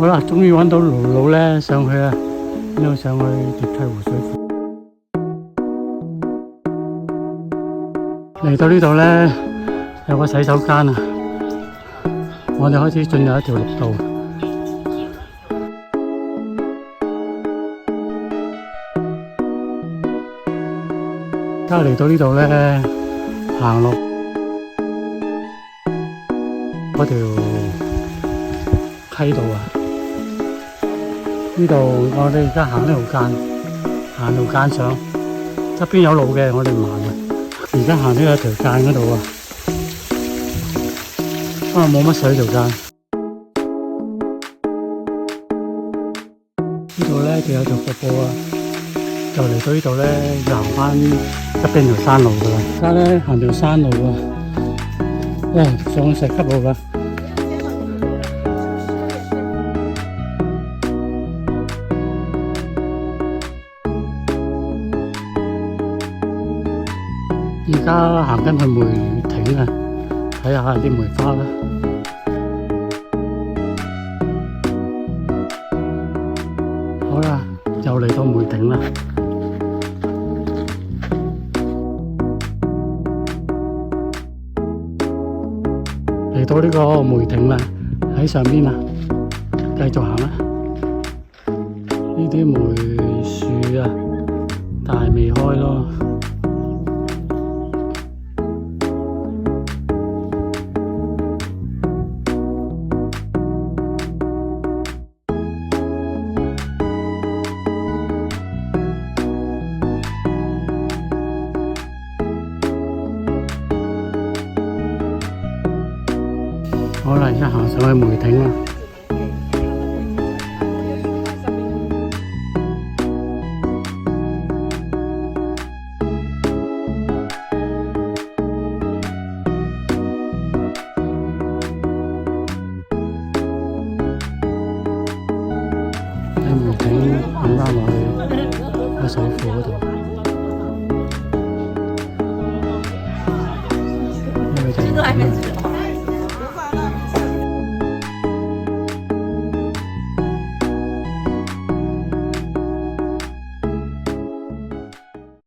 好啦，終於揾到路咧上去啦，呢度上去蝶翠湖水庫。嚟到呢度咧，有個洗手間啊，我哋開始進入一條綠道。而家嚟到呢度咧，行落嗰條溪道啊！呢度我哋而家行呢條間，行路間上，側邊有路嘅，我哋唔行嘅。而家行呢個條間嗰度啊，冇乜水條間。呢度咧就有條瀑布啊，就嚟到呢度咧要行翻側邊條山路噶啦。而家咧行條山路啊，哇，上石級路噶。而家行緊去梅亭啊，睇下啲梅花啦。好啦，又嚟到梅亭啦。嚟到呢個梅亭啦，喺上邊啊，繼續行啦。呢啲梅樹啊，但係未開咯。好啦，而家行上去梅亭啦。喺梅亭行翻落去個水庫嗰度。呢個就係梅亭。